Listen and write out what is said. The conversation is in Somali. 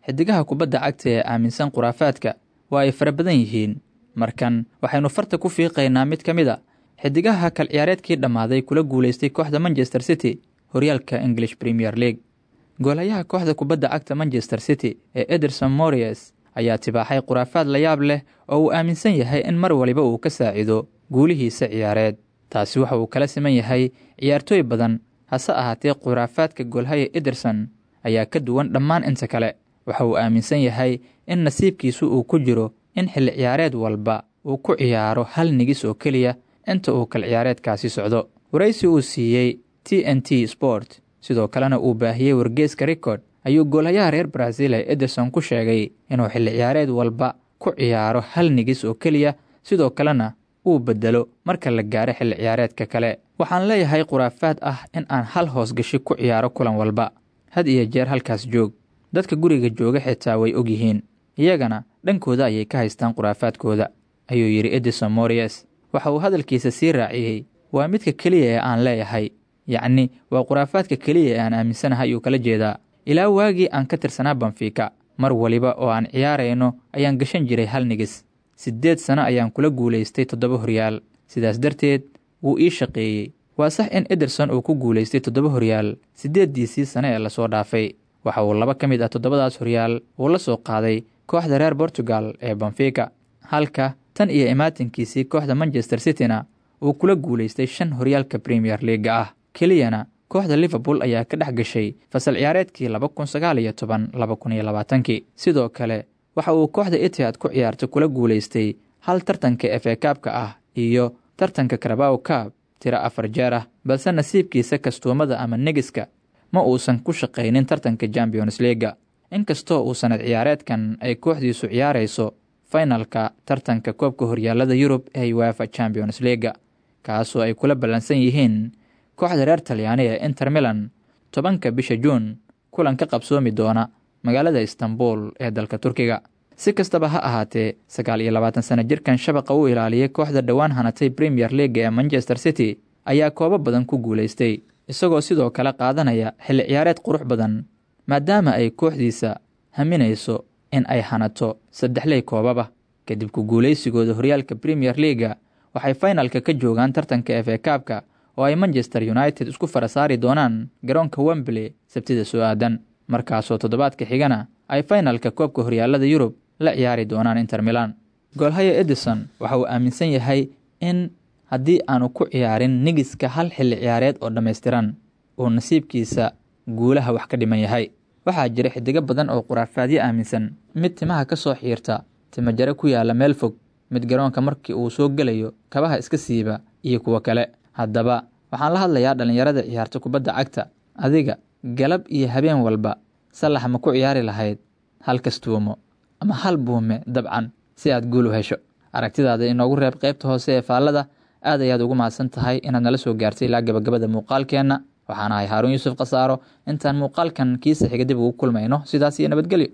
xidigaha kubadda cagta ee aaminsan khuraafaadka waa ay fara badan yihiin. markan waxaynu farta ku fiiqaynaa mid ka mid a xidigaha kal ciyaareedkii dhammaaday kula guulaystay kooxda Manchester City horyaalka English Premier League. goolayaha kooxda kubadda cagta Manchester City ee Ederson Moraes ayaa tibaaxay khuraafaad la yaab leh oo uu aaminsan yahay in mar waliba uu ka saacido guulihiisa ciyaareed. taasi waxa uu kala siman yahay ciyaartooy badan, hase ahaatee khuraafaadka goolhaya Ederson ayaa ka duwan dhammaan inta kale. waxa uu aaminsan yahay in nasiibkiisu uu ku jiro in xilli ciyaareed walba uu ku ciyaaro hal nigis oo keliya inta uu kal ciyaareedkaasi socdo. waraysi uu siiyey TNT Sport sidoo kalena uu baahiyey wargeyska Record ayuu goolayaha reer Brazil ee Ederson ku sheegay inuu xilli ciyaareed walba ku ciyaaro hal nigis oo keliya, sidoo kalena uu bedelo marka la gaaro xilli ciyaareedka kale. waxaan leeyahay khuraafaad ah in aan hal hoosgashi ku ciyaaro kulan walba, had iyo jeer halkaas joog. dadka guriga jooga xitaa way og yihiin, iyagana dhankooda ayay ka haystaan khuraafaadkooda, ayuu yidhi Ederson Moraes. waxa uu hadalkiisa sii raaciyey, waa midka keliya ee aan leeyahay, yacni waa khuraafaadka keliya ee aan aaminsanahay uu kala jeedaa. ilaa waagii aan ka tirsanaa Benfica, mar waliba oo aan ciyaarayno ayaan gashan jiray hal nigis. 8 sano ayaan kula guulaystay 7 horyaal, sidaas darteed wuu ii shaqeeyey. waa sax in Ederson uu ku guulaystay 7 horyaal 8diisii sano ee lasoo dhaafay. waxa uu 2 ka mid ah 7daas horyaal uu la soo qaaday kooxda reer Portugal ee Benfica, halka tan iyo imaatinkiisii kooxda Manchester City-na uu kula guulaystay 5 horyaalka Premier League ah. keliyana kooxda Liverpool ayaa ka dhex gashay fasal ciyaareedkii 2019-2020. sidoo kale waxa uu kooxda Etihad ku ciyaartay kula guulaystay hal tartanka FA Cup-ka ah iyo tartanka Carabao Cup tiro 4 jeer ah, balse nasiibkiisa kastuumada ama negiska ma uusan ku shaqaynin tartanka Champions League. inkastoo uu sanad ciyaareedkan ay kooxdiisu ciyaarayso finalka tartanka koobka horyaalada Yurub ee UEFA Champions League, kaasoo ay kula ballansan yihiin kooxda reer Talyaani ee Inter Milan 10 bisha Juun, kulan ka qabsoomi doona magaalada Istanbul ee dalka Turkiga. si kastaba ha ahaatee 29 sano jirkan shabaqa u ilaaliyay kooxda dhawaan hanatay Premier League ee Manchester City ayaa koobo badan ku guulaystay, isagoo sidoo kale qaadanaya xilli ciyaareed qurux badan maadaama ay kooxdiisa haminayso in ay hanato 3 koobaba. kadib ku guulaysigooda horyaalka Premier League waxay finalka ka joogaan tartanka FA Cup-ka oo ay Manchester United isku farasaari doonaan garoonka Wembley Sabtida soo aadan, markaasoo toddobaadka xigana ay finalka koobka horyaalada Yurub la ciyaari doonaan Inter Milan. goolhaya Ederson waxa uu aaminsan yahay in haddii aanu ku ciyaarin nigiska hal xilli ciyaareed oo dhammaystiran uu nasiibkiisa guulaha wax ka dhiman yahay. waxaa jira xidiga badan oo khuraafaadyo aaminsan, mid timaha ka soo xiirta timajare ku yaala meel fog, mid garoonka markii uu soo gelayo kabaha iska siiba, iyo kuwa kale. haddaba waxaan la hadlayaa dhalinyarada ciyaarta kubadda cagta. adiga galab iyo habeen walba salax ma ku ciyaari lahayd hal kastuumo ama hal buume dabcan si aad guul u hesho? aragtidaada inoogu reeb qaybta hoose ee faallada. aad ayaad ugu mahadsan tahay inaad nala soo gaartay ilaa gabagabada muuqaalkeenna. waxaan ahay Haarun Yuusuf Qasaaro. intaan muuqaalkan kiisa xiga dib ugu kulmayno, sidaas iyo nabadgelyo.